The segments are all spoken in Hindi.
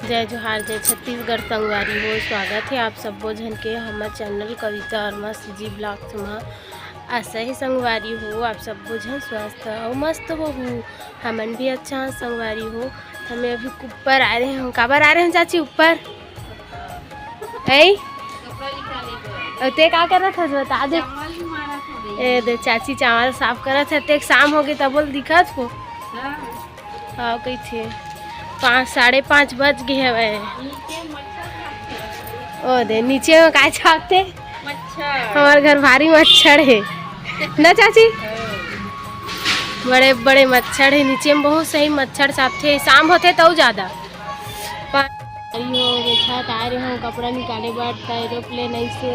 जय जोहार जय छत्तीसगढ़ संगवारी हो। स्वागत है आप सब जन के हमारे चैनल कविता और जी ब्लॉग्स में। ऐसा ही संगवारी हो आप सब जन स्वस्थ और मस्त हो। हमन भी अच्छा संगवारी हो। हमें अभी ऊपर आ रहे हैं। काबर आ रहे हैं चाची ऊपर? ते का कर रहा था बता दे। ए दे चाची चावल साफ कर रहा था। शाम हो गई तब बोल दिखत हो। हाँ कही थे 5 साढ़े 5 बज गए हैं। ओ दे नीचे में काय छापते हमारे घर भारी मच्छर है ना चाची। बड़े बड़े मच्छर है नीचे में। बहुत सही मच्छर छापते। शाम होते तो ज़्यादा छत आ रहे हो कपड़ा निकाले बैठता एरोप्लेन ऐसे।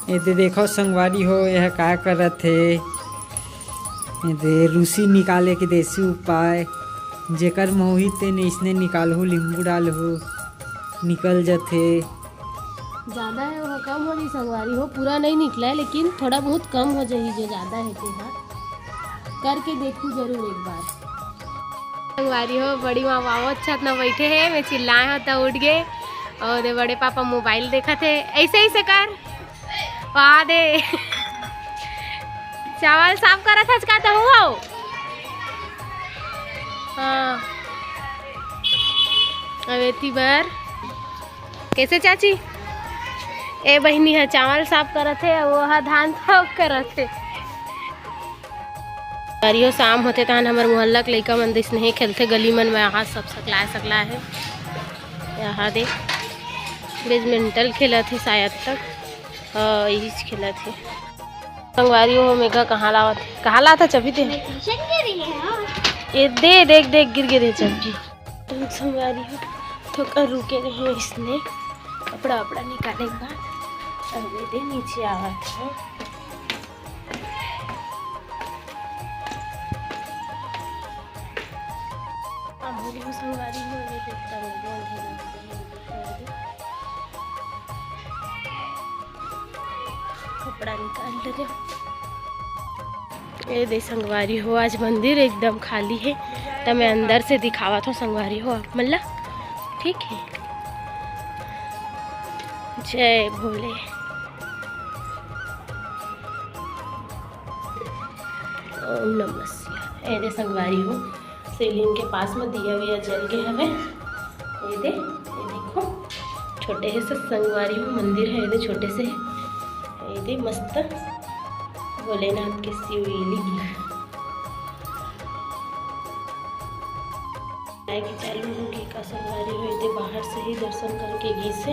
ये देखो संगवारी हो यह क्या कर रहे थे। ये रूसी निकाले के देसी उपाय जेकर मोहित ते इसने निकालहु नींबू डालहु निकल जाते। ज़्यादा है वो कम हो रही संगवारी हो। पूरा नहीं निकला है लेकिन थोड़ा बहुत कम हो जाए। जो ज़्यादा है तो हाँ करके देखूँ जरूर एक बार। संगवारी हो बड़ी माँ बाबा छत न बैठे हैं। मैं चिल्लाए हो तो उठ गए और बड़े पापा मोबाइल देखा थे। ऐसे ही से कर वहाँ दे चावल साफ करा था का तो हुआ। हाँ अवेती बार कैसे चाची ए बहनी है चावल साफ कर थे वो धान साफ कर थे। अरियो शाम होते तहन हमारे मोहल्ला के लड़का मन स्नेह खेलते गली मन में। यहाँ सब सकला है। यहाँ दे बैडमिंटन खेला थे शायद तक यही खेला थे। संगवारी हो मेघा कहाँ लाता चबी दे ये दे देख देख गिर गिरे चबी। संगवारी हो थोड़ा रुके रहे इसने कपड़ा वपड़ा निकाले के बाद अब दे नीचे आवा था। संगवारी हो कपड़ा निकाल रहे। ये दे संगवारी हो आज मंदिर एकदम खाली है तो मैं अंदर से दिखावा था संगवारी हो आप मल्ला ठीक है। जय भोले। ओम नमः शिवाय। ये दे संगवारी हो शिवलिंग के पास में दिया हुआ जल के हमें ये देखो छोटे से संगवारी हो मंदिर है। ये छोटे से ये दे मस्त भोलेनाथ के शिवलिंग की चालू होगी का संगवारी हो। ये बाहर से ही दर्शन करके घी से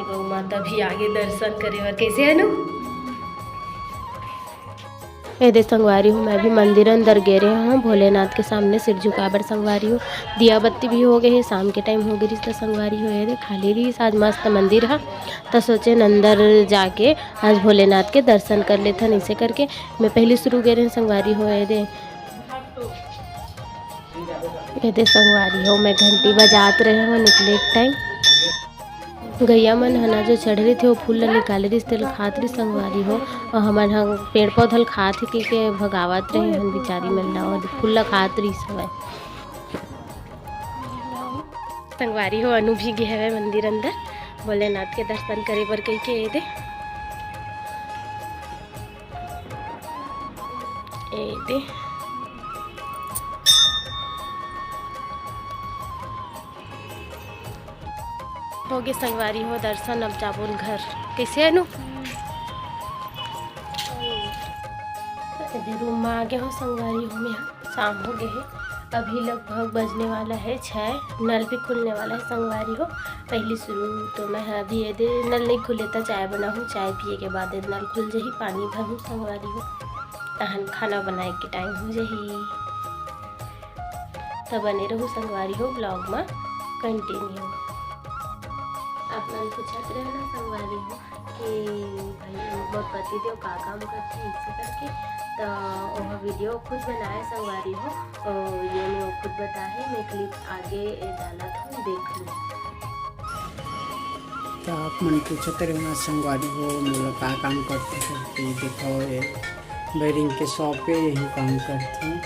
गौ माता भी आगे दर्शन करे और कैसे है ना। ये संगवारी हूँ मैं भी मंदिर अंदर गे रहे हूँ भोलेनाथ के सामने सिर झुकाबर संगवारी हूँ। दिया बत्ती भी हो गए है शाम के टाइम हो गई तो संगवारी हो ये खाली रही आज मस्त मंदिर है तो सोचे अंदर जाके आज भोलेनाथ के दर्शन कर लेते हैं। इसे करके मैं पहले शुरू गे रहे संगवारी हो ये संगवारी हो मैं घंटी बजाते रहे हो निकले टाइम गैया मन हना जो चढ़ रही थी वो फूल निकाले रही तेल खात रही संगवारी हो। और हमारे यहाँ पेड़ पौधल खात ही के भगावत रहे हन बिचारी मिलना और फूल खात रही सब संगवारी हो। अनु भी गए है मंदिर अंदर भोलेनाथ के दर्शन करे पर कही के दे हो गए संगवारी हो दर्शन। अब जाबुन घर कैसे है नु रूम में आ गए हो संगवारी हो। में शाम हो गए है अभी लगभग बजने वाला है 6। नल भी खुलने वाला है संगवारी हो। पहली शुरू तो मैं अभी ये दे नल नहीं खुले तो चाय बनाऊँ। चाय पिए के बाद नल खुल जाही पानी भरूँ संगवारी हो तहन खाना बनाए के टाइम हो जाही। तो बने रहूँ संगवारी हो ब्लॉग में कंटिन्यू। आप मन पूछत रहे ना संगवारी हो कि भाई मोर पति देव का काम करते हैं इससे करके तो वह वीडियो खुद बनाए संगवारी हो और ये मैं खुद बताए मैं क्लिप आगे डाला था देख लो। तो आप मन पूछते रहे ना संगवारी हो मतलब का काम करते हैं तो देखो ये बैरिंग के शॉप पे यही काम करते हैं।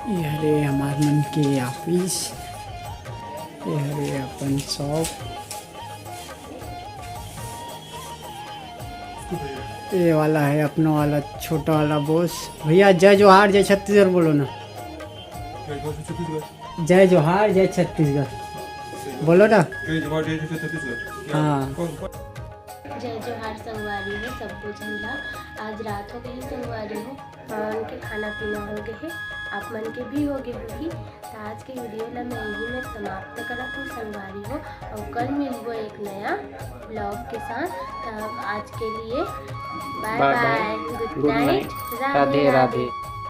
ये हरे हमार मन के ऑफिस, ये हरे अपन शॉप, ये वाला है अपना वाला छोटा वाला बॉस। भैया जय जोहार जय छत्तीसगढ़ बोलो ना। जय जोहार जय छत्तीसगढ़ बोलो ना। हाँ जय जोहार संगवारी हो सबको झंडा। आज रात हो गई संगवारी हो, मन के खाना पीना हो गए है, आप मन के भी हो गए होगी। तो आज के वीडियो ला मैं यही में समाप्त करत हूँ संगवारी हो, और कल मिलबो एक नया ब्लॉग के साथ। तब आज के लिए bye bye, good night, Radhe Radhe.